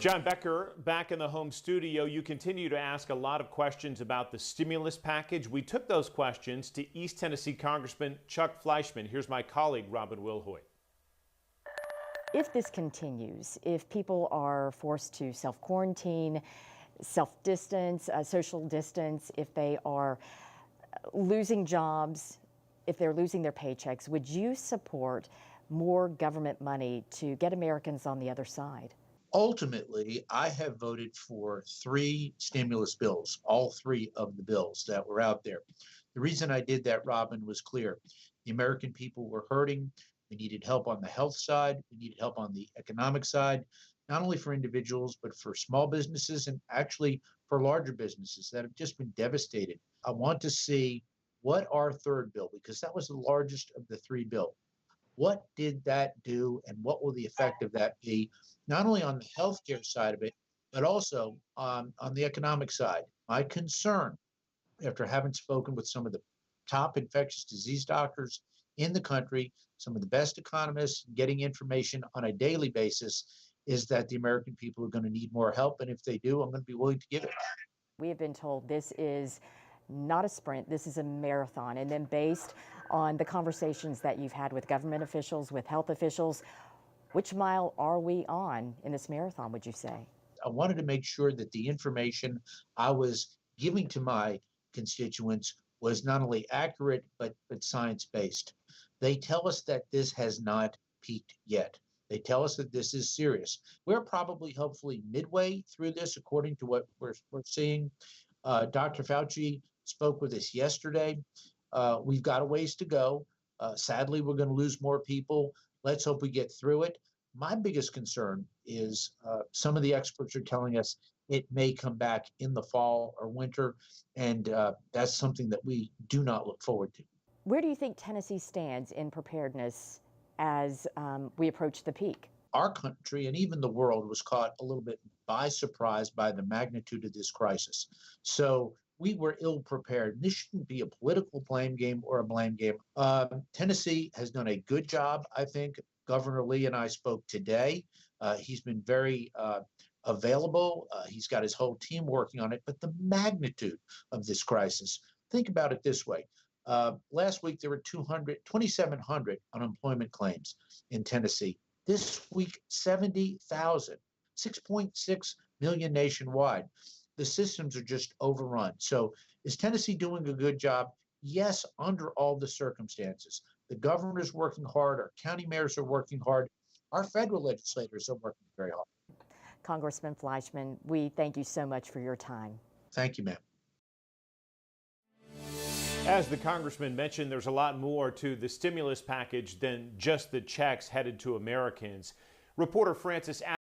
John Becker, back in the home studio. You continue to ask a lot of questions about the stimulus package. We took those questions to East Tennessee Congressman Chuck Fleischmann. Here's my colleague, Robin Wilhoit. If this continues, if people are forced to self-quarantine, self-distance, social distance, if they are losing jobs, if they're losing their paychecks, would you support more government money to get Americans on the other side? Ultimately, I have voted for 3 stimulus bills, all 3 of the bills that were out there. The reason I did that, Robin, was clear. The American people were hurting. We needed help on the health side. We needed help on the economic side, not only for individuals, but for small businesses and actually for larger businesses that have just been devastated. I want to see what our third bill, because that was the largest of the 3 bills. What did that do, and what will the effect of that be, not only on the healthcare side of it, but also on the economic side? My concern, after having spoken with some of the top infectious disease doctors in the country, some of the best economists, getting information on a daily basis, is that the American people are going to need more help. And if they do, I'm going to be willing to give it. We have been told this is not a sprint, this is a marathon. And then based on the conversations that you've had with government officials, with health officials, which mile are we on in this marathon, would you say? I wanted to make sure that the information I was giving to my constituents was not only accurate, but science-based. They tell us that this has not peaked yet. They tell us that this is serious. We're probably hopefully midway through this, according to what we're seeing. Dr. Fauci spoke with us yesterday. We've got a ways to go. Sadly, we're going to lose more people. Let's hope we get through it. My biggest concern is some of the experts are telling us it may come back in the fall or winter, and that's something that we do not look forward to. Where do you think Tennessee stands in preparedness as we approach the peak? Our country and even the world was caught a little bit by surprise by the magnitude of this crisis. So we were ill prepared. This shouldn't be a political blame game or a blame game. Tennessee has done a good job, I think. Governor Lee and I spoke today. He's been very available. He's got his whole team working on it. But the magnitude of this crisis, think about it this way. Last week, there were 2,700 unemployment claims in Tennessee. This week, 70,000, 6.6 million nationwide. The systems are just overrun. So is Tennessee doing a good job? Yes, under all the circumstances. The governor's working hard. Our county mayors are working hard. Our federal legislators are working very hard. Congressman Fleischmann, we thank you so much for your time. Thank you, ma'am. As the congressman mentioned, there's a lot more to the stimulus package than just the checks headed to Americans. Reporter Francis